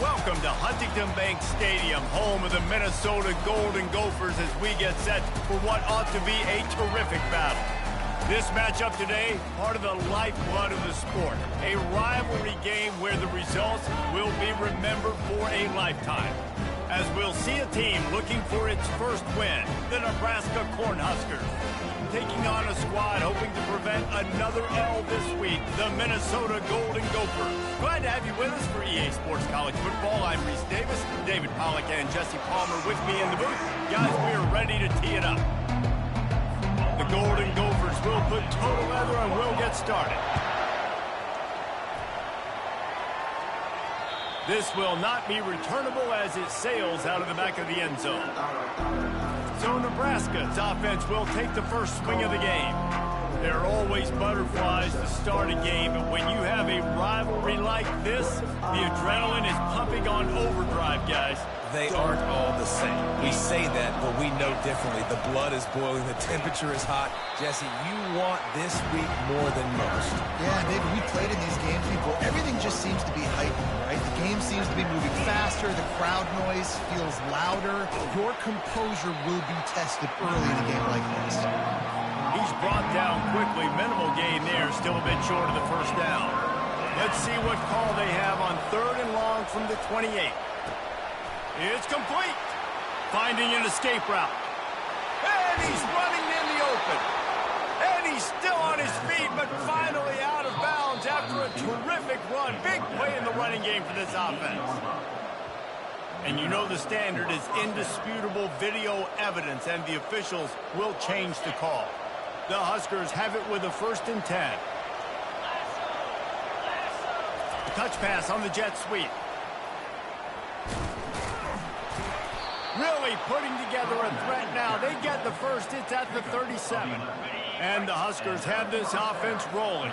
Welcome to Huntington Bank Stadium, home of the Minnesota Golden Gophers, as we get set for what ought to be a terrific battle. This matchup today, part of the lifeblood of the sport. A rivalry game where the results will be remembered for a lifetime. As we'll see a team looking for its first win, the Nebraska Cornhuskers, taking on a squad hoping to prevent another L this week, the Minnesota Golden Gophers. Glad to have you with us for EA Sports College Football. I'm Reese Davis, David Pollack and Jesse Palmer with me in the booth. Guys, we are ready to tee it up. The Golden Gophers will put total leather and we'll get started. This will not be returnable as it sails out of the back of the end zone. So Nebraska's offense will take the first swing of the game. There are always butterflies to start a game, but when you have a rivalry like this, the adrenaline is pumping on overdrive, guys. They aren't all the same. We say that, but we know differently. The blood is boiling, the temperature is hot. Jesse, you want this week more than most. Yeah, David, we played in these games before. Everything just seems to be heightened, right? The game seems to be moving faster. The crowd noise feels louder. Your composure will be tested early in a game like this. He's brought down quickly. Minimal gain there, still a bit short of the first down. Let's see what call they have on 3rd and long from the 28. It's complete. Finding an escape route. And he's running in the open. And he's still on his feet, but finally out of bounds after a terrific run. Big play in the running game for this offense. And you know the standard is indisputable video evidence, and the officials will change the call. The Huskers have it with a 1st and 10. A touch pass on the jet sweep. Really putting together a threat now. They get the first. It's at the 37. And the Huskers have this offense rolling.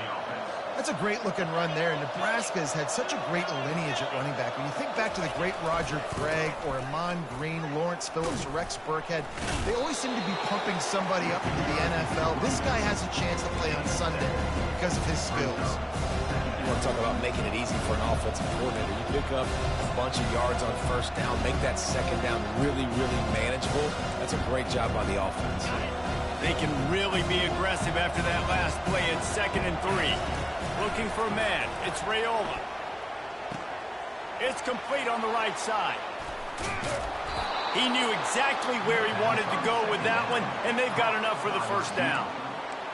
That's a great-looking run there. Nebraska's had such a great lineage at running back. When you think back to the great Roger Craig or Amon Green, Lawrence Phillips, or Rex Burkhead, they always seem to be pumping somebody up into the NFL. This guy has a chance to play on Sunday because of his skills. You want to talk about making it easy for an offensive coordinator. You pick up a bunch of yards on 1st down, make that 2nd down really, really manageable. That's a great job by the offense. They can really be aggressive after that last play. It's 2nd and 3. Looking for a man. It's Raiola. It's complete on the right side. He knew exactly where he wanted to go with that one, and they've got enough for the 1st down.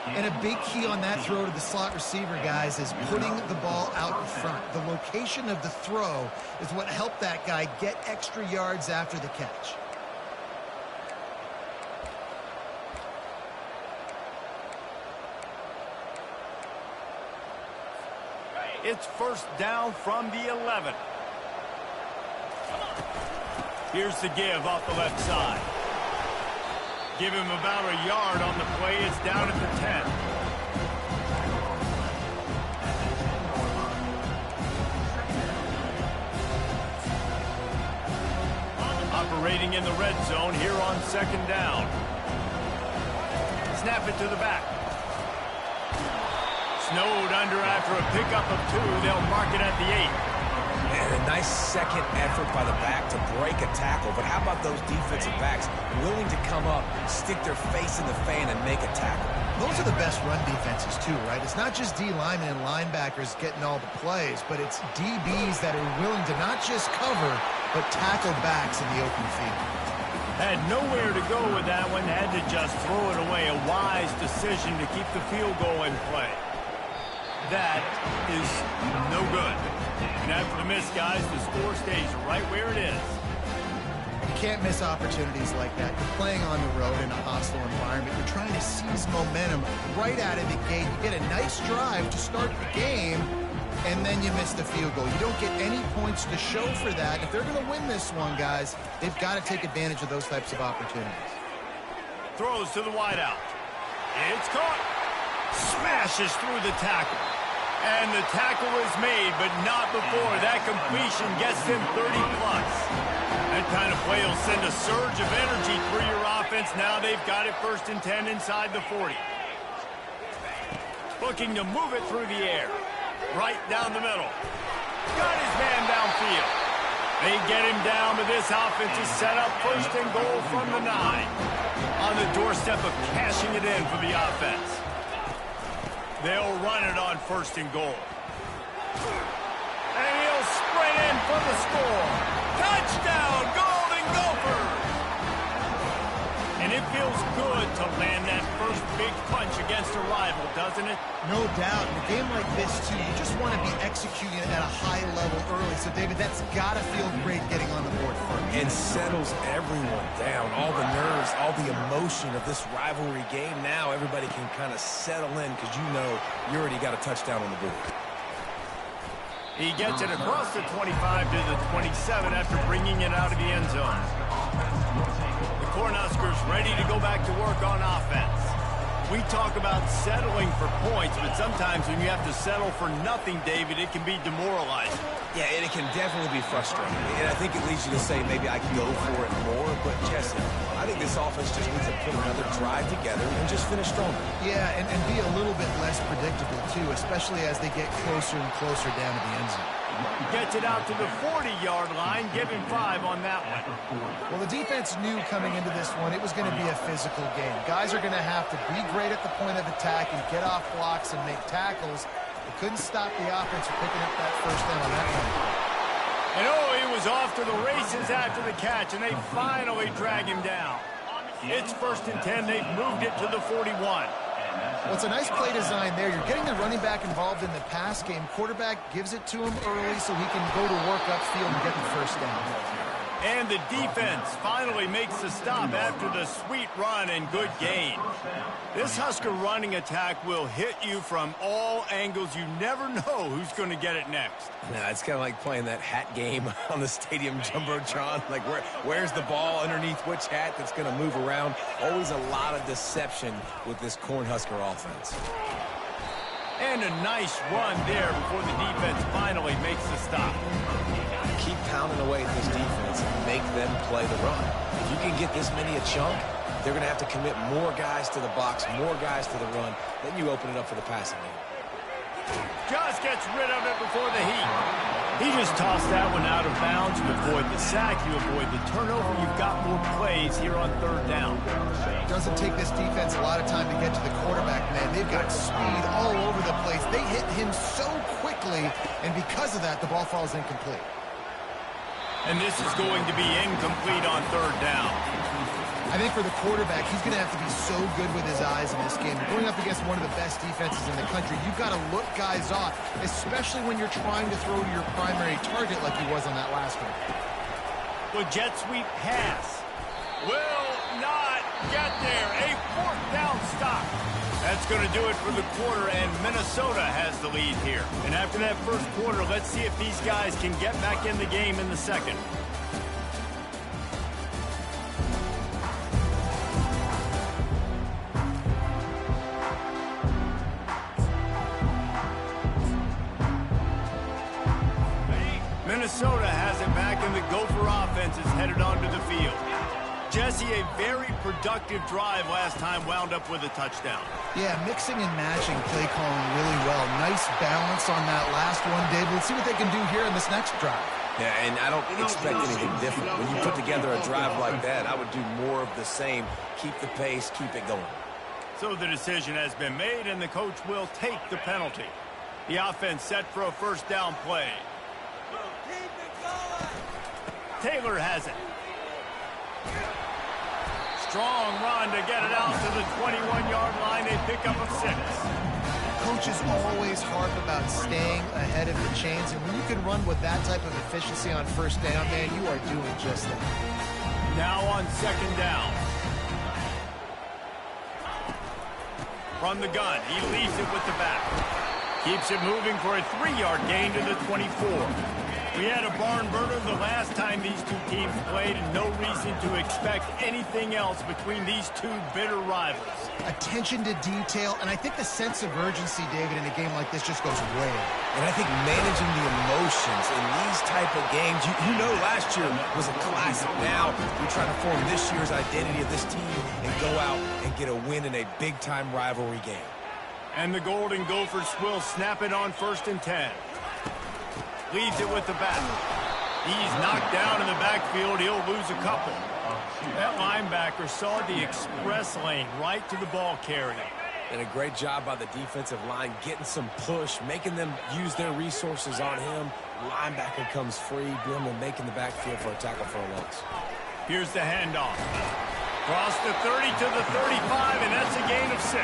And a big key on that throw to the slot receiver, guys, is putting the ball out in front. The location of the throw is what helped that guy get extra yards after the catch. It's 1st down from the 11. Here's the give off the left side. Give him about a yard on the play. It's down at the 10. Operating in the red zone here on 2nd down. Snap it to the back. Snowed under after a pickup of 2. They'll mark it at the 8. And a nice second effort by the back to break a tackle. But how about those defensive backs willing to come up, stick their face in the fan, and make a tackle? Those are the best run defenses, too, right? It's not just D linemen and linebackers getting all the plays, but it's DBs that are willing to not just cover, but tackle backs in the open field. Had nowhere to go with that one. Had to just throw it away. A wise decision to keep the field goal in play. That is no good. And after the miss, guys, the score stays right where it is. You can't miss opportunities like that. You're playing on the road in a hostile environment. You're trying to seize momentum right out of the gate. You get a nice drive to start the game, and then you miss the field goal. You don't get any points to show for that. If they're going to win this one, guys, they've got to take advantage of those types of opportunities. Throws to the wideout. It's caught. Smashes through the tackle. And the tackle is made, but not before that completion gets him 30-plus. That kind of play will send a surge of energy through your offense. Now they've got it 1st and 10 inside the 40. Looking to move it through the air. Right down the middle. Got his man downfield. They get him down, but this offense is set up first and goal from the 9. On the doorstep of cashing it in for the offense. They'll run it on first and goal. And he'll sprint in for the score. Touchdown, Golden Gophers! And it feels good to land that first big punch against a rival, doesn't it? No doubt. In a game like this, too, you just want to be executing it at a high level early. So, David, that's got to feel great getting on the board first. And settles everyone down. All the nerves, all the emotion of this rivalry game. Now everybody can kind of settle in because you know you already got a touchdown on the board. He gets it across the 25 to the 27 after bringing it out of the end zone. The Cornhuskers ready to go back to work on offense. We talk about settling for points, but sometimes when you have to settle for nothing, David, it can be demoralizing. Yeah, and it can definitely be frustrating. And I think it leads you to say maybe I can go for it more. But, Jesse, I think this offense just needs to put another drive together and just finish stronger. Yeah, and be a little bit less predictable, too, especially as they get closer and closer down to the end zone. Gets it out to the 40-yard line. Give him 5 on that one. Well, the defense knew coming into this one it was going to be a physical game. Guys are going to have to be great at the point of attack and get off blocks and make tackles. They couldn't stop the offense from picking up that first down on that one. And he was off to the races after the catch, and they finally drag him down. It's first and 10. They've moved it to the 41. Well, it's a nice play design there. You're getting the running back involved in the pass game. Quarterback gives it to him early so he can go to work upfield and get the first down. And the defense finally makes the stop after the sweet run and good gain. This Husker running attack will hit you from all angles. You never know who's going to get it next. Nah, it's kind of like playing that hat game on the stadium jumbotron. Like, where's the ball underneath which hat that's going to move around? Always a lot of deception with this Cornhusker offense. And a nice run there before the defense finally makes the stop. Keep pounding away at this defense and make them play the run. If you can get this many a chunk, they're going to have to commit more guys to the box, more guys to the run. Then you open it up for the passing game. Just gets rid of it before the heat. He just tossed that one out of bounds. You avoid the sack, you avoid the turnover. You've got more plays here on third down. It doesn't take this defense a lot of time to get to the quarterback, man. They've got speed all over the place. They hit him so quickly, and because of that, the ball falls incomplete. And this is going to be incomplete on third down. I think for the quarterback, he's going to have to be so good with his eyes in this game. Going up against one of the best defenses in the country, you've got to look guys off, especially when you're trying to throw to your primary target like he was on that last one. Well, jet sweep pass. Will not get there. A fourth down stop. That's going to do it for the quarter, and Minnesota has the lead here. And after that first quarter, let's see if these guys can get back in the game in the second. Minnesota has it back, and the Gopher offense is headed onto the field. Jesse, a very productive drive last time wound up with a touchdown. Yeah, mixing and matching play calling really well. Nice balance on that last one, David. Let's see what they can do here in this next drive. Yeah, and I don't expect anything different. When you put together a drive like that, I would do more of the same. Keep the pace, keep it going. So the decision has been made, and the coach will take the penalty. The offense set for a first down play. Taylor has it. Strong run to get it out to the 21-yard line. They pick up a 6. Coaches always harp about staying ahead of the chains, and when you can run with that type of efficiency on first down, man, you are doing just that. Now on second down. From the gun, he leaves it with the back. Keeps it moving for a 3-yard gain to the 24. We had a barn burner the last time these two teams played, and no reason to expect anything else between these two bitter rivals. Attention to detail, and I think the sense of urgency, David, in a game like this just goes way up. And I think managing the emotions in these type of games, you know last year was a classic. Now we try to form this year's identity of this team and go out and get a win in a big-time rivalry game. And the Golden Gophers will snap it on first and 10. Leaves it with the back. He's knocked down in the backfield. He'll lose a couple. That linebacker saw the express lane right to the ball carrier. And a great job by the defensive line getting some push, making them use their resources on him. Linebacker comes free, boom, and making the backfield for a tackle for a loss. Here's the handoff. Cross the 30 to the 35, and that's a gain of 6.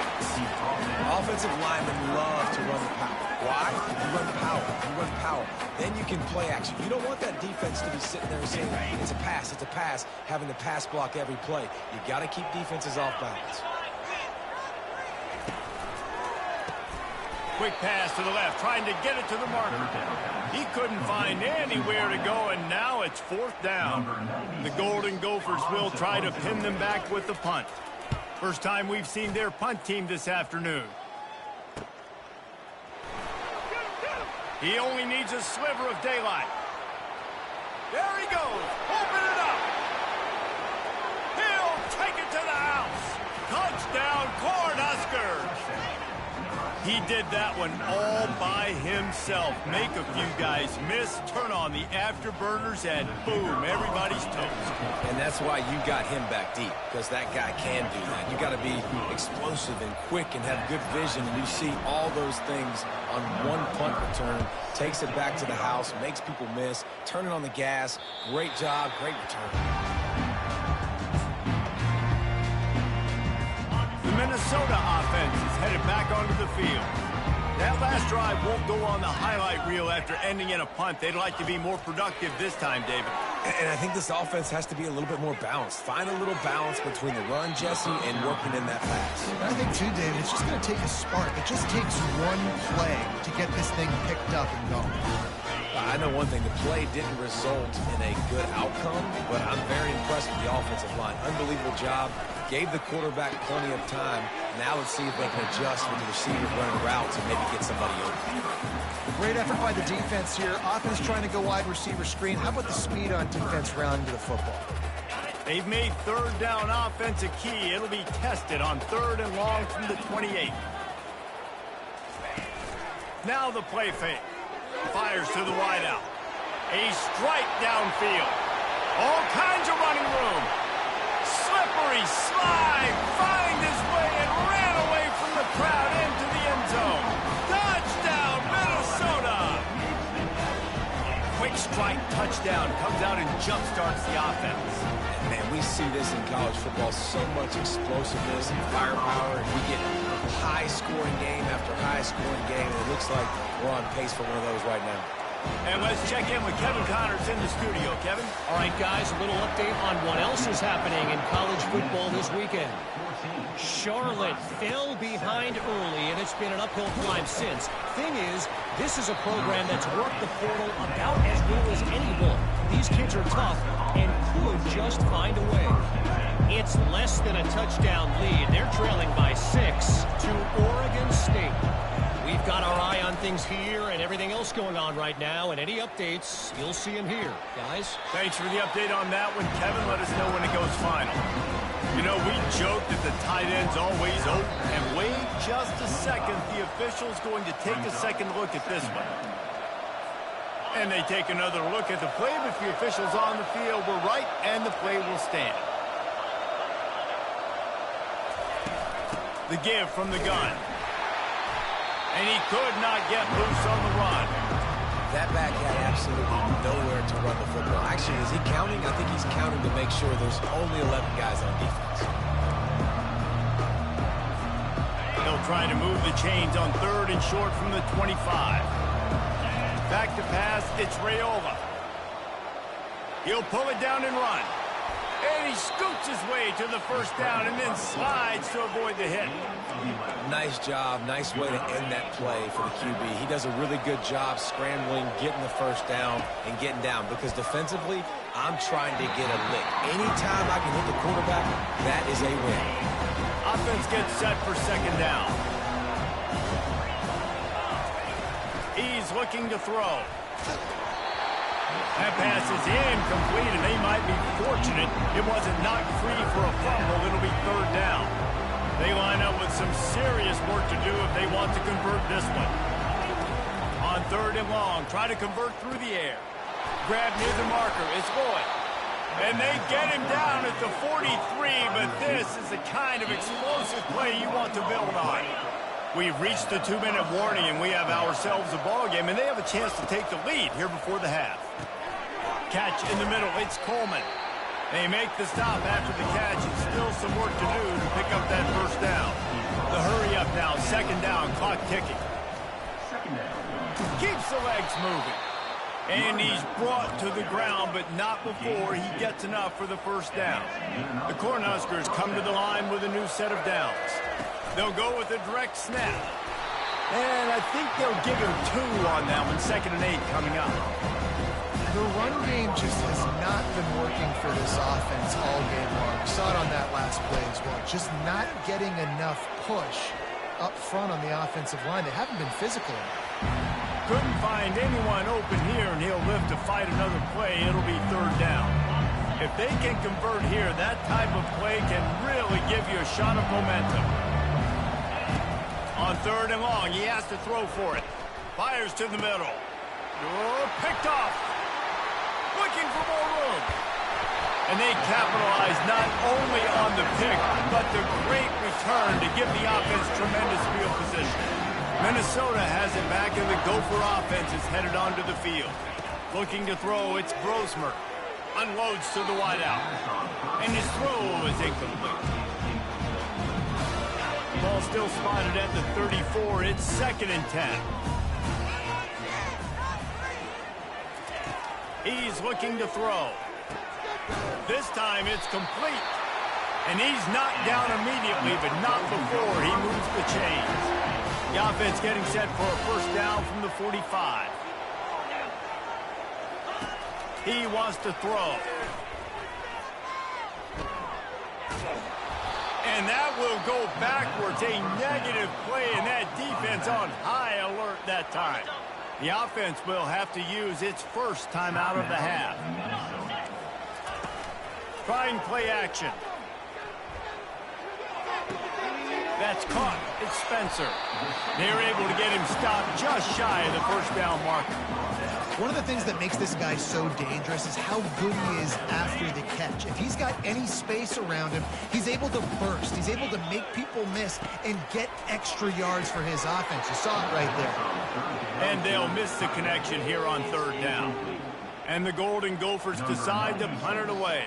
Offensive linemen love to run the power. Why? You run power. You run power. Then you can play action. You don't want that defense to be sitting there saying, it's a pass, having to pass block every play. You got to keep defenses off balance. Quick pass to the left, trying to get it to the marker. He couldn't find anywhere to go, and now it's 4th down. The Golden Gophers will try to pin them back with the punt. First time we've seen their punt team this afternoon. He only needs a sliver of daylight. There he goes. Open it up. He'll take it to the house. Touchdown, Cornhuskers. He did that one all by himself. Make a few guys miss, turn on the afterburners, and boom, everybody's toast. And that's why you got him back deep, because that guy can do that. You got to be explosive and quick and have good vision. And you see all those things on one punt return. Takes it back to the house, makes people miss, turning on the gas. Great job, great return. The Minnesota offense is headed back onto the field. That last drive won't go on the highlight reel after ending in a punt. They'd like to be more productive this time, David. And I think this offense has to be a little bit more balanced. Find a little balance between the run, Jesse, and working in that pass. I think, too, David, it's just going to take a spark. It just takes one play to get this thing picked up and going. I know one thing, the play didn't result in a good outcome, but I'm very impressed with the offensive line. Unbelievable job. Gave the quarterback plenty of time. Now let's see if they can adjust with the receivers running routes and maybe get somebody open. Great effort by the defense here. Offense trying to go wide receiver screen. How about the speed on defense rounding to the football? They've made 3rd down offense a key. It'll be tested on 3rd and long from the 28. Now the play fake. Fires to the wideout. A strike downfield. All kinds of running room. Slippery slide. Find his way and ran away from the crowd into the end zone. Touchdown, Minnesota. Quick strike touchdown. Comes out and jumpstarts the offense. Man, we see this in college football. So much explosiveness and firepower. And we get high-scoring game after high-scoring game. And it looks like we're on pace for one of those right now. And let's check in with Kevin Connors in the studio. Kevin? All right, guys, a little update on what else is happening in college football this weekend. Charlotte fell behind early, and it's been an uphill climb since. Thing is, this is a program that's worked the portal about as well as anyone. These kids are tough and could just find a way. It's less than a touchdown lead. They're trailing by 6 to Oregon State. We've got our eye on things here and everything else going on right now, and any updates, you'll see them here. Guys? Thanks for the update on that one, Kevin. Let us know when it goes final. You know, we joked that the tight end's always open, and wait just a second. The official's going to take a second look at this one. And they take another look at the play, but the official's on the field. We're right, and the play will stand. The give from the gun. And he could not get loose on the run. That back had absolutely nowhere to run the football. Actually, is he counting? I think he's counting to make sure there's only 11 guys on defense. They'll try to move the chains on 3rd and short from the 25. Back to pass, it's Raiola. He'll pull it down and run. And he scoots his way to the 1st down and then slides to avoid the hit. Nice job. Nice way to end that play for the QB. He does a really good job scrambling, getting the 1st down, and getting down. Because defensively, I'm trying to get a lick. Anytime I can hit the quarterback, that is a win. Offense gets set for 2nd down. He's looking to throw. That pass is incomplete, and they might be fortunate it wasn't knocked free for a fumble. It'll be 3rd down. They line up with some serious work to do if they want to convert this one. On 3rd and long, try to convert through the air. Grab near the marker. It's Lloyd. And they get him down at the 43, but this is the kind of explosive play you want to build on. We've reached the 2-minute warning, and we have ourselves a ball game, and they have a chance to take the lead here before the half. Catch in the middle. It's Coleman. They make the stop after the catch, and still some work to do to pick up that first down. The hurry up now. Second down. Clock ticking. Keeps the legs moving. And he's brought to the ground, but not before he gets enough for the first down. The Cornhuskers come to the line with a new set of downs. They'll go with a direct snap. And I think they'll give him 2 on that one. 2nd and 8 coming up. The run game just has not been working for this offense all game long. We saw it on that last play as well. Just not getting enough push up front on the offensive line. They haven't been physical enough. Couldn't find anyone open here, and he'll live to fight another play. It'll be 3rd down. If they can convert here, that type of play can really give you a shot of momentum. On 3rd and long, he has to throw for it. Fires to the middle. Oh, picked off. Looking for more room. And they capitalize not only on the pick, but the great return to give the offense tremendous field position. Minnesota has it back, and the Gopher offense is headed onto the field. Looking to throw, it's Brosmer. Unloads to the wideout. And his throw is incomplete. Ball still spotted at the 34. It's 2nd and 10. He's looking to throw. This time it's complete. And he's knocked down immediately, but not before he moves the chains. The offense getting set for a first down from the 45. He wants to throw. And that will go backwards. A negative play, and that defense on high alert that time. The offense will have to use its first time out of the half. Trying play action. That's caught. It's Spencer. They're able to get him stopped just shy of the first down marker. One of the things that makes this guy so dangerous is how good he is after the catch. If he's got any space around him, he's able to burst. He's able to make people miss and get extra yards for his offense. You saw it right there. And they'll miss the connection here on 3rd down. And the Golden Gophers decide to punt it away.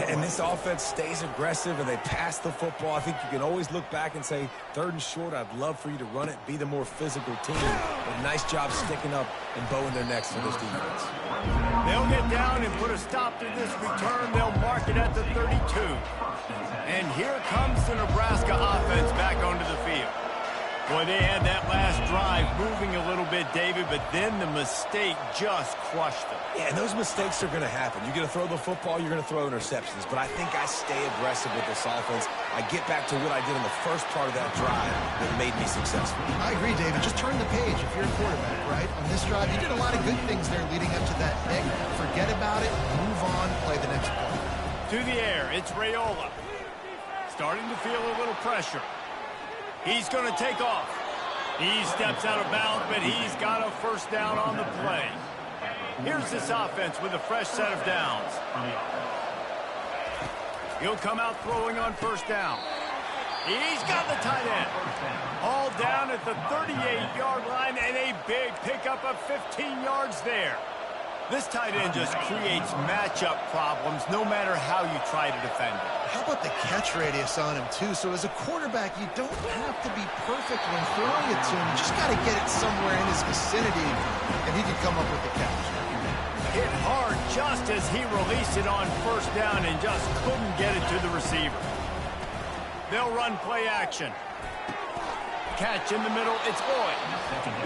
And this offense stays aggressive, and they pass the football. I think you can always look back and say, 3rd and short, I'd love for you to run it, be the more physical team. But nice job sticking up and bowing their necks for this defense. They'll get down and put a stop to this return. They'll mark it at the 32. And here comes the Nebraska offense back onto the field. Boy, they had that last drive moving a little bit, David, but then the mistake just crushed them. Yeah, and those mistakes are going to happen. You're going to throw the football, you're going to throw interceptions. But I think I stay aggressive with this offense. I get back to what I did in the first part of that drive that made me successful. I agree, David. Just turn the page if you're a quarterback, right? On this drive, you did a lot of good things there leading up to that pick. Forget about it, move on, play the next play. To the air, it's Raiola. Starting to feel a little pressure. He's going to take off. He steps out of bounds, but he's got a first down on the play. Here's this offense with a fresh set of downs. He'll come out throwing on first down. He's got the tight end. All down at the 38-yard line, and a big pickup of 15 yards there. This tight end just creates matchup problems no matter how you try to defend it. How about the catch radius on him, too? So as a quarterback, you don't have to be perfect when throwing it to him. You just got to get it somewhere in his vicinity, and he can come up with the catch. Hit hard just as he released it on first down and just couldn't get it to the receiver. They'll run play action. Catch in the middle, it's Boyd.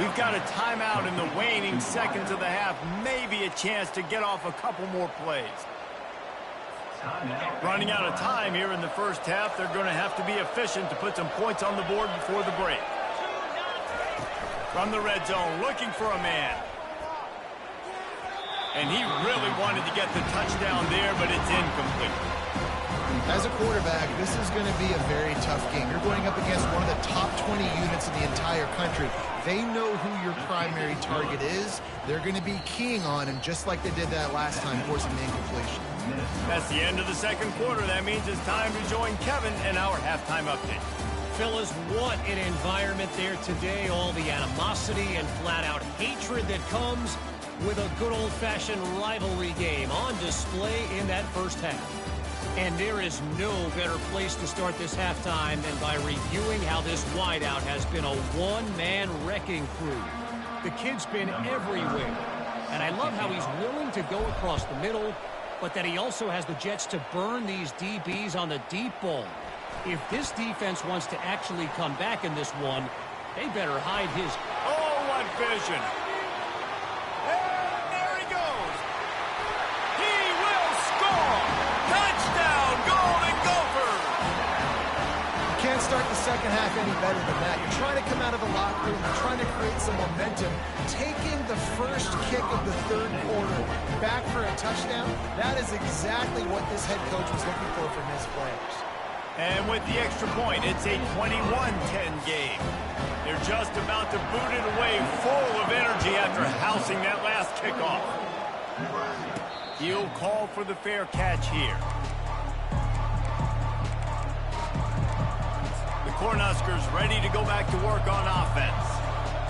We've got a timeout in the waning seconds of the half. Maybe a chance to get off a couple more plays. Running out of time here in the first half. They're going to have to be efficient to put some points on the board before the break. From the red zone, looking for a man. And he really wanted to get the touchdown there, but it's incomplete. As a quarterback, this is going to be a very tough game. You're going up against one of the top 20 units in the entire country. They know who your primary target is. They're going to be keying on him just like they did that last time, forcing the incompletion. That's the end of the second quarter. That means it's time to join Kevin in our halftime update. Fellas, what an environment there today. All the animosity and flat-out hatred that comes with a good old-fashioned rivalry game on display in that first half. And there is no better place to start this halftime than by reviewing how this wideout has been a one-man wrecking crew. The kid's been everywhere, and I love how he's willing to go across the middle, but that he also has the jets to burn these DBs on the deep ball. If this defense wants to actually come back in this one, they better hide his... Oh, what vision! And there he goes! He will score! Touchdown, Golden Gophers! You can't start the second half any better than that. You're trying to come out of the locker room. You're trying to create some momentum. Taking the first kick of the third quarter back for a touchdown, that is exactly what this head coach was looking for from his players. And with the extra point, it's a 21-10 game. They're just about to boot it away full of energy after housing that last kickoff. He'll call for the fair catch here. The Cornhuskers ready to go back to work on offense.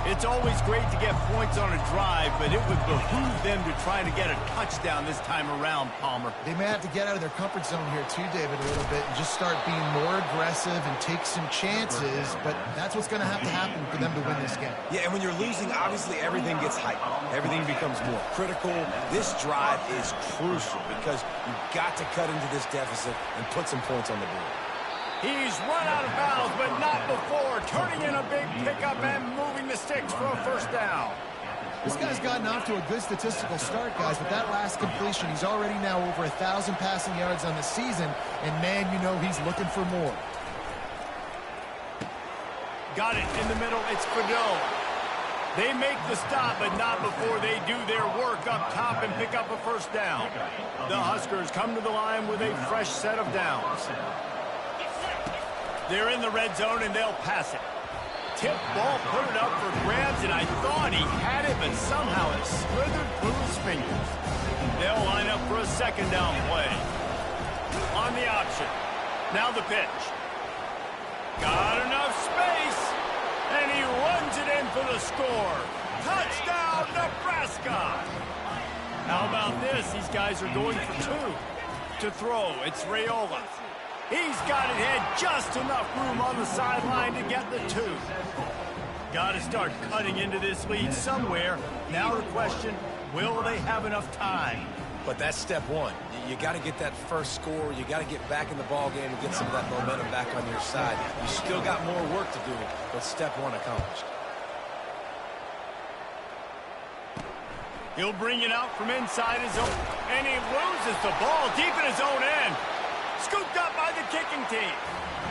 It's always great to get points on a drive, but it would behoove them to try to get a touchdown this time around, Palmer. They may have to get out of their comfort zone here too, David, a little bit and just start being more aggressive and take some chances, but that's what's going to happen for them to win this game. Yeah, and when you're losing, obviously everything gets hyped. Everything becomes more critical. This drive is crucial because you've got to cut into this deficit and put some points on the board. He's run out of bounds, but not before. Turning in a big pickup and moving the sticks for a first down. This guy's gotten off to a good statistical start, guys, but that last completion, he's already now over 1,000 passing yards on the season, and man, you know he's looking for more. Got it in the middle. It's Fadell. They make the stop, but not before they do their work up top and pick up a first down. The Huskers come to the line with a fresh set of downs. They're in the red zone, and they'll pass it. Tip ball, put it up for grabs, and I thought he had it, but somehow it slithered through his fingers. They'll line up for a second down play. On the option. Now the pitch. Got enough space, and he runs it in for the score. Touchdown, Nebraska! How about this? These guys are going for two. To throw, it's Raiola. He's got it had just enough room on the sideline to get the two. Got to start cutting into this lead somewhere. Now the question, will they have enough time? But that's step one. You got to get that first score. You got to get back in the ball game and get some of that momentum back on your side. You still got more work to do, but step one accomplished. He'll bring it out from inside his own, and he loses the ball deep in his own end. Scooped up by the kicking team.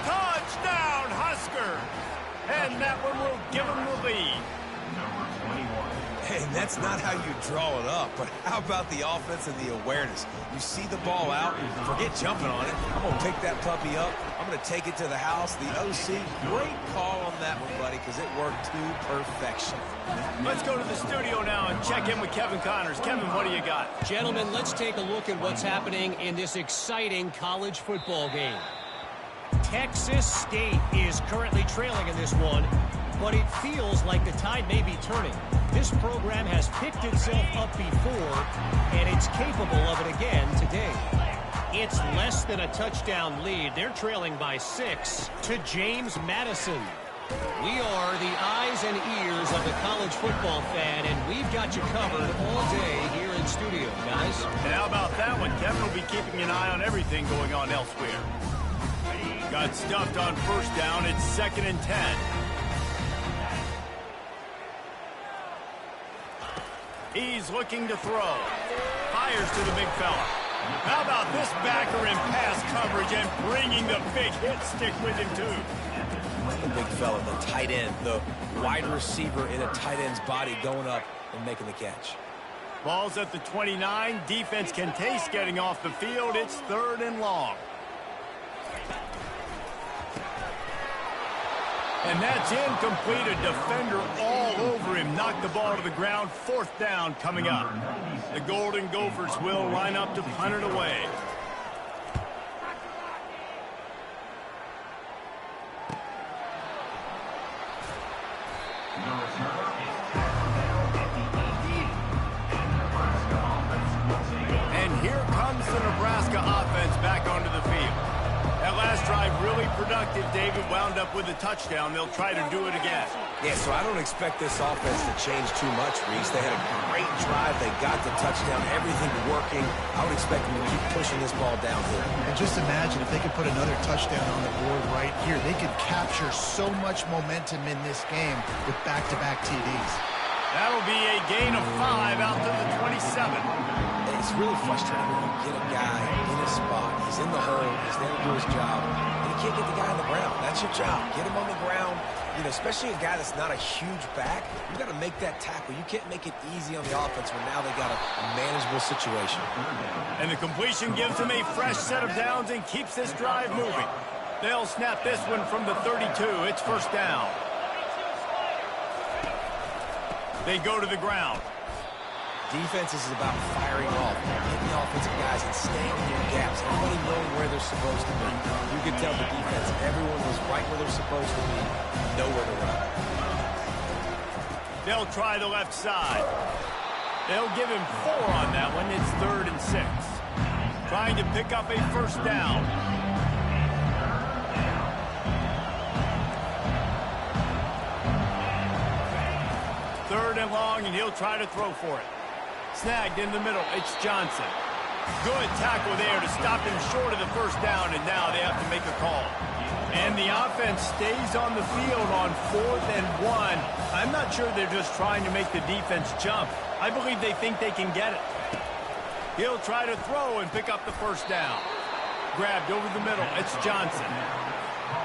Touchdown, Huskers! And that one will give them the lead. Hey, that's not how you draw it up, but how about the offense and the awareness? You see the ball out, forget jumping on it. I'm going to pick that puppy up. I'm going to take it to the house. The OC, great call on that one, buddy, because it worked to perfection. Let's go to the studio now and check in with Kevin Connors. Kevin, what do you got? Gentlemen, let's take a look at what's happening in this exciting college football game. Texas State is currently trailing in this one, but it feels like the tide may be turning. This program has picked itself up before, and it's capable of it again today. It's less than a touchdown lead. They're trailing by 6 to James Madison. We are the eyes and ears of the college football fan, and we've got you covered all day here in studio, guys. And how about that one? Kevin will be keeping an eye on everything going on elsewhere. Got stuffed on first down. It's 2nd and 10. He's looking to throw. Fires to the big fella. How about this backer in pass coverage and bringing the big hit stick with him, too? The big fella, the tight end, the wide receiver in a tight end's body going up and making the catch. Ball's at the 29. Defense can taste getting off the field. It's 3rd and long. And that's incomplete. A defender all all over him, knocked the ball to the ground. 4th down coming up. The Golden Gophers will line up to punt it away. And here comes the Nebraska offense back onto the field. That last drive really productive. David wound up with a touchdown. They'll try to do it again. Yeah, so I don't expect this offense to change too much, Reese. They had a great drive. They got the touchdown. Everything working. I would expect them to keep pushing this ball downhill. And just imagine if they could put another touchdown on the board right here. They could capture so much momentum in this game with back-to-back TDs. That'll be a gain of 5 out to the 27. It's really frustrating when you get a guy in a spot. He's in the hole. He's there to do his job. And you can't get the guy on the ground. That's your job. Get him on the ground. You know, especially a guy that's not a huge back. You got to make that tackle. You can't make it easy on the offense when now they got a manageable situation. And the completion gives them a fresh set of downs and keeps this drive moving. They'll snap this one from the 32. It's 1st down. They go to the ground. Defense is about firing off, hitting the offensive guys and staying in their gaps. Everybody knowing where they're supposed to be. You could tell the defense, everyone was right where they're supposed to be, nowhere to run. They'll try the left side. They'll give him 4 on that one. It's 3rd and 6. Trying to pick up a 1st down. Third and long, and he'll try to throw for it. Snagged in the middle. It's Johnson. Good tackle there to stop him short of the 1st down, and now they have to make a call. And the offense stays on the field on 4th and 1. I'm not sure they're just trying to make the defense jump. I believe they think they can get it. He'll try to throw and pick up the 1st down. Grabbed over the middle. It's Johnson.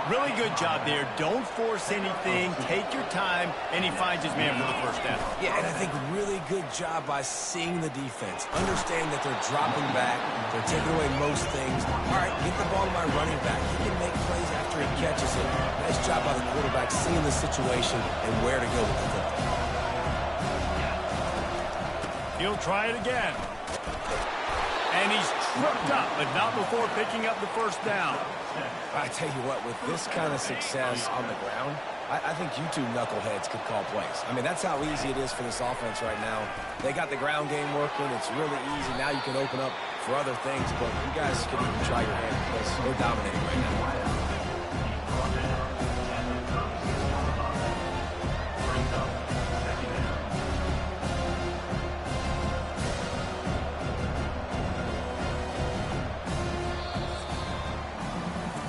Really good job there. Don't force anything. Take your time, and he finds his man for the 1st down. Yeah, and I think really good job by seeing the defense. Understanding that they're dropping back. They're taking away most things. All right, get the ball to my running back. He can make plays after he catches it. Nice job by the quarterback seeing the situation and where to go with the football. He'll try it again. And he's tripped up, but not before picking up the 1st down. I tell you what, with this kind of success on the ground, I think you two knuckleheads could call plays. I mean, that's how easy it is for this offense right now. They got the ground game working. It's really easy. Now you can open up for other things, but you guys can even try your hand because they're dominating right now.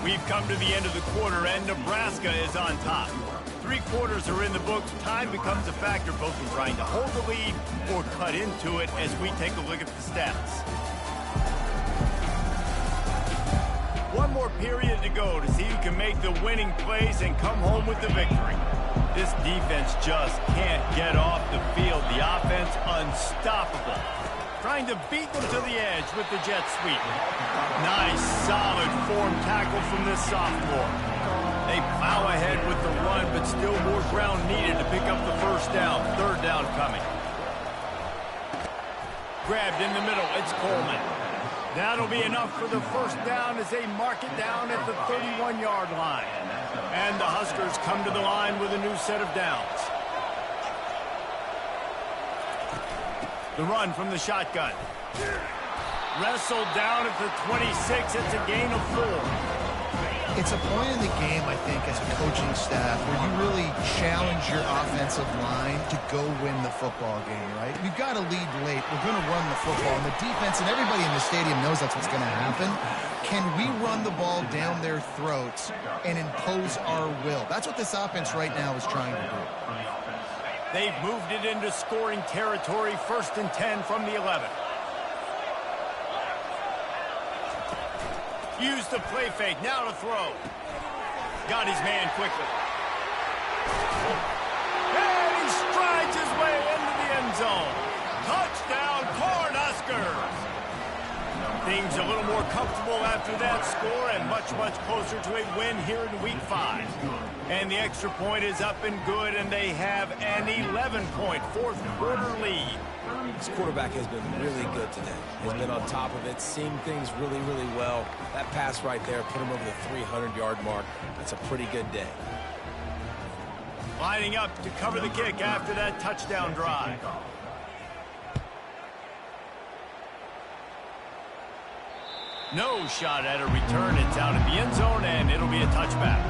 We've come to the end of the quarter, and Nebraska is on top. 3 quarters are in the books. Time becomes a factor both in trying to hold the lead or cut into it as we take a look at the stats. 1 more period to go to see who can make the winning plays and come home with the victory. This defense just can't get off the field. The offense unstoppable. Trying to beat them to the edge with the jet sweep. Nice, solid form tackle from this sophomore. They plow ahead with the run, but still more ground needed to pick up the 1st down. 3rd down coming. Grabbed in the middle. It's Coleman. That'll be enough for the 1st down as they mark it down at the 31-yard line. And the Huskers come to the line with a new set of downs. The run from the shotgun. Wrestled down at the 26. It's a gain of 4. It's a point in the game, I think, as a coaching staff where you really challenge your offensive line to go win the football game, right? We've got to lead late. We're going to run the football. And the defense and everybody in the stadium knows that's what's going to happen. Can we run the ball down their throats and impose our will? That's what this offense right now is trying to do. They've moved it into scoring territory. 1st and 10 from the 11. Used the play fake. Now to throw. Got his man quickly. And he strides his way into the end zone. Touchdown, Cornhuskers. Things a little more comfortable after that score and much, much closer to a win here in Week 5. And the extra point is up and good, and they have an 11-point fourth-quarter lead. This quarterback has been really good today. He's been on top of it, seeing things really, really well. That pass right there put him over the 300-yard mark. That's a pretty good day. Lining up to cover the kick after that touchdown drive. No shot at a return. It's out of the end zone, and it'll be a touchback.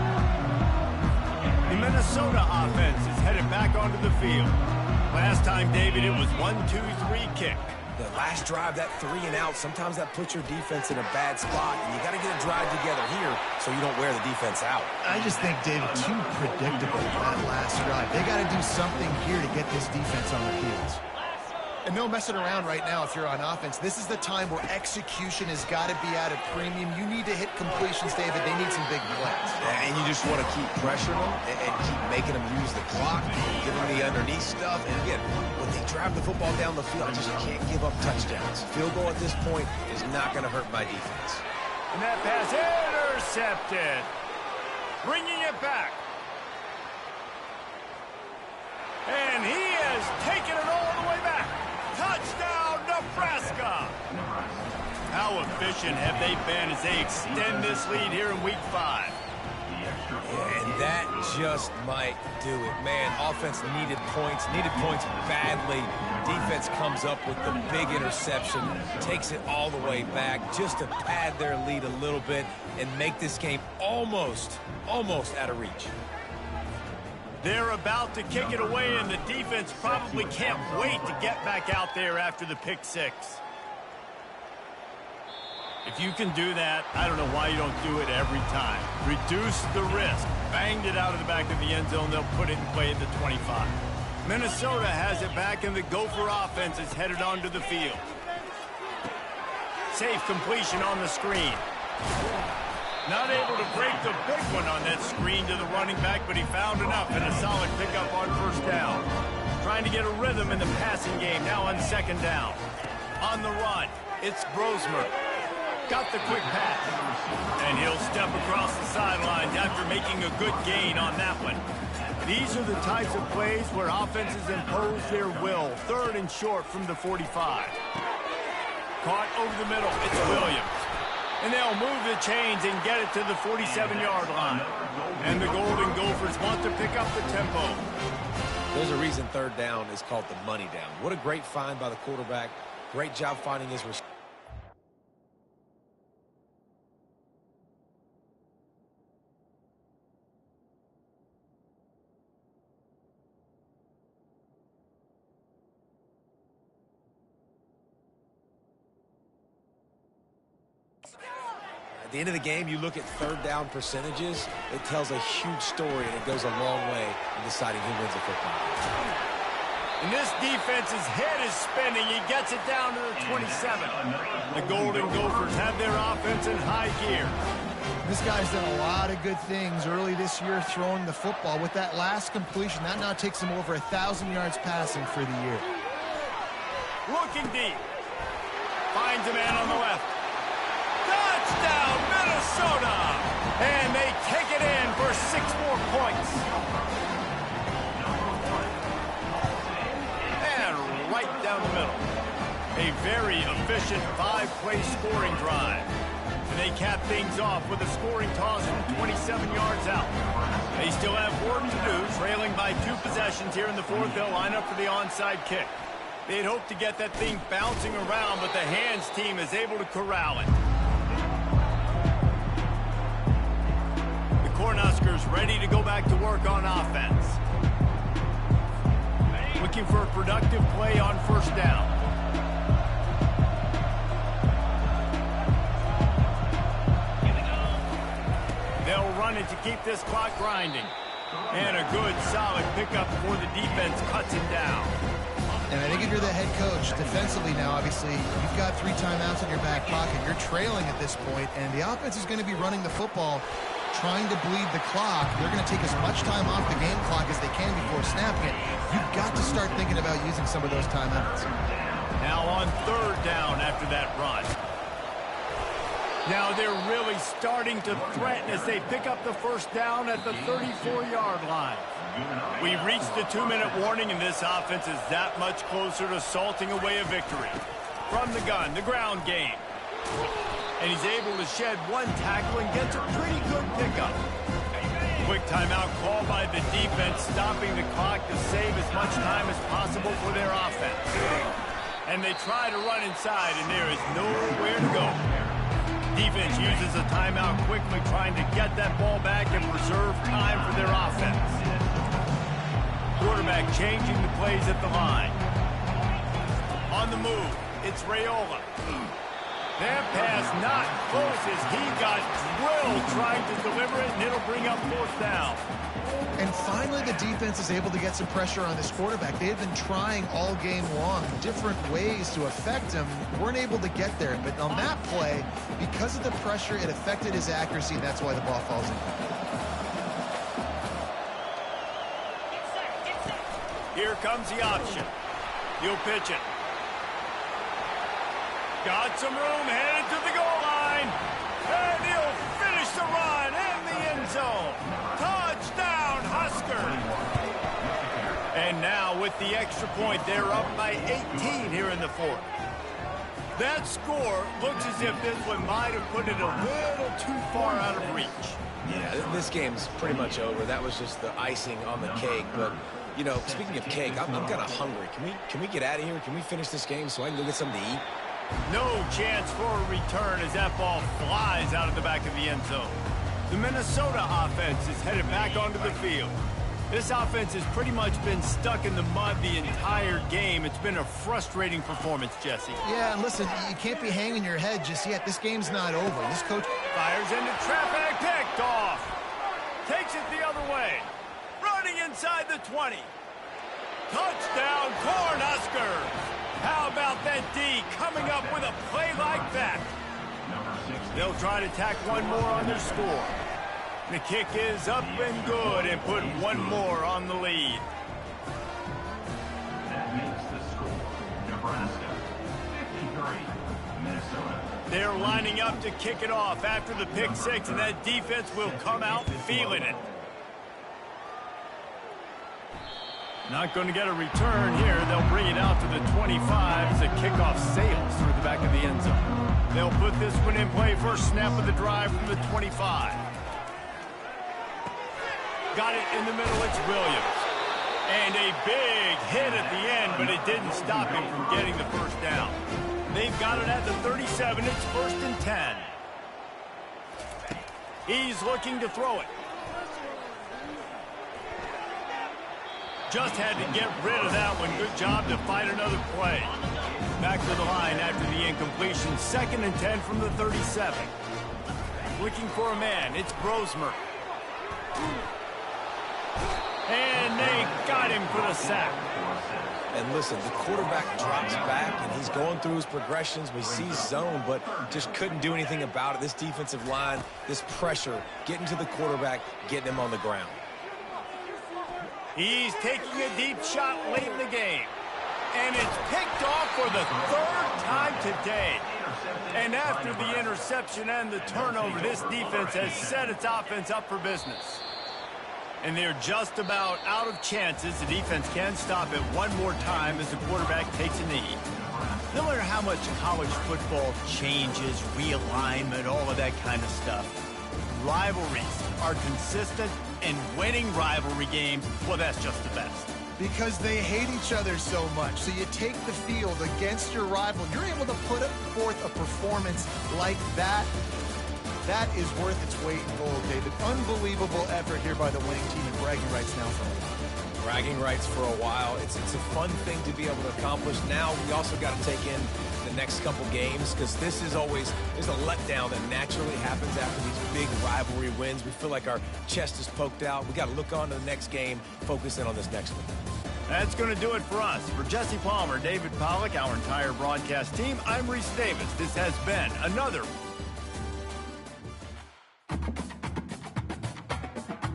The Minnesota offense is headed back onto the field. Last time, David, it was 1-2-3 kick. The last drive, that 3 and out, sometimes that puts your defense in a bad spot, and you got to get a drive together here so you don't wear the defense out. I just think, David, too predictable that last drive. They got to do something here to get this defense on their heels. And no messing around right now if you're on offense. This is the time where execution has got to be at a premium. You need to hit completions, David. They need some big plays. And you just want to keep pressuring them and keep making them use the clock, give them the underneath stuff. And again, when they drive the football down the field, just can't give up touchdowns. Field goal at this point is not going to hurt my defense. And that pass intercepted. Bringing it back. And he has taken it all the way back. Touchdown, Nebraska! How efficient have they been as they extend this lead here in Week 5? Yeah, and that just might do it. Man, offense needed points badly. Defense comes up with the big interception, takes it all the way back just to pad their lead a little bit and make this game almost out of reach. They're about to kick it away, and the defense probably can't wait to get back out there after the pick six. If you can do that, I don't know why you don't do it every time. Reduce the risk. Banged it out of the back of the end zone. They'll put it in play at the 25. Minnesota has it back, and the Gopher offense is headed onto the field. Safe completion on the screen. Not able to break the big one on that screen to the running back, but he found enough and a solid pickup on first down. Trying to get a rhythm in the passing game, now on second down. On the run, it's Brosmer. Got the quick pass. And he'll step across the sidelines after making a good gain on that one. These are the types of plays where offenses impose their will. Third and short from the 45. Caught over the middle, it's Williams. And they'll move the chains and get it to the 47-yard line. And the Golden Gophers want to pick up the tempo. There's a reason third down is called the money down. What a great find by the quarterback. Great job finding his receiver. At the end of the game, you look at third down percentages, it tells a huge story, and it goes a long way in deciding who wins a football game. And this defense's head is spinning. He gets it down to the 27. The Golden Gophers have their offense in high gear. This guy's done a lot of good things early this year throwing the football. With that last completion, that now takes him over 1,000 yards passing for the year. Looking deep. Finds a man on the left. Touchdown, Minnesota! And they take it in for 6 more points. And right down the middle. A very efficient 5-play scoring drive. And they cap things off with a scoring toss from 27 yards out. They still have work to do, trailing by 2 possessions here in the fourth. They'll line up for the onside kick. They'd hoped to get that thing bouncing around, but the hands team is able to corral it. Cornhuskers ready to go back to work on offense. Looking for a productive play on first down. They'll run it to keep this clock grinding. And a good, solid pickup before the defense cuts it down. And I think if you're the head coach, defensively now, obviously, you've got 3 timeouts in your back pocket. You're trailing at this point, and the offense is going to be running the football, trying to bleed the clock. They're going to take as much time off the game clock as they can before snapping it. You've got to start thinking about using some of those timeouts. Now on third down after that run. Now they're really starting to threaten as they pick up the first down at the 34-yard line. We've reached the 2-minute warning, and this offense is that much closer to salting away a victory. From the gun, the ground game. And he's able to shed one tackle and gets a pretty good pickup. Quick timeout call by the defense, stopping the clock to save as much time as possible for their offense. And they try to run inside, and there is nowhere to go. Defense uses a timeout quickly, trying to get that ball back and preserve time for their offense. Quarterback changing the plays at the line. On the move, it's Raiola. That pass not close as he got drilled trying to deliver it, and it'll bring up fourth down. And finally, the defense is able to get some pressure on this quarterback. They had been trying all game long, different ways to affect him. Weren't able to get there. But on that play, because of the pressure, it affected his accuracy, and that's why the ball falls in. Here comes the option. He'll pitch it. Got some room, headed to the goal line. And he'll finish the run in the end zone. Touchdown, Huskers. And now with the extra point, they're up by 18 here in the fourth. That score looks as if this one might have put it a little too far out of reach. Yeah, this game's pretty much over. That was just the icing on the cake. But, you know, speaking of cake, I'm kind of hungry. Can we get out of here? Can we finish this game so I can go get something to eat? No chance for a return as that ball flies out of the back of the end zone. The Minnesota offense is headed back onto the field. This offense has pretty much been stuck in the mud the entire game. It's been a frustrating performance, Jesse. Yeah, and listen, you can't be hanging your head just yet. This game's not over. This coach fires into traffic, picked off. Takes it the other way. Running inside the 20. Touchdown, Cornhuskers. How about that D coming up with a play like that? They'll try to tack one more on their score. The kick is up and good and put one more on the lead. That makes the score Nebraska 53, Minnesota. They're lining up to kick it off after the pick six, and that defense will come out feeling it. Not going to get a return here. They'll bring it out to the 25 as the kickoff sails through the back of the end zone. They'll put this one in play. First snap of the drive from the 25. Got it in the middle. It's Williams. And a big hit at the end, but it didn't stop him from getting the first down. They've got it at the 37. It's 1st and 10. He's looking to throw it. Just had to get rid of that one. Good job to fight another play. Back to the line after the incompletion. 2nd and 10 from the 37. Looking for a man. It's Brosmer. And they got him for the sack. And listen, the quarterback drops back, and he's going through his progressions. We see zone, but just couldn't do anything about it. This defensive line, this pressure, getting to the quarterback, getting him on the ground. He's taking a deep shot late in the game. And it's picked off for the 3rd time today. And after the interception and the turnover, this defense has set its offense up for business. And they're just about out of chances. The defense can stop it one more time as the quarterback takes a knee. No matter how much college football changes, realignment, all of that kind of stuff, rivalries are consistent, and winning rivalry games, well, that's just the best. Because they hate each other so much. So you take the field against your rival. You're able to put forth a performance like that. That is worth its weight in gold, David. Unbelievable effort here by the winning team, and bragging rights now for them. Bragging rights for a while. It's a fun thing to be able to accomplish. Now we also got to take in the next couple games, because this is always, there's a letdown that naturally happens after these big rivalry wins. We feel like our chest is poked out. We got to look on to the next game, focus in on this next one. That's going to do it for us. For Jesse Palmer, David Pollack, our entire broadcast team, I'm Reese Davis. This has been another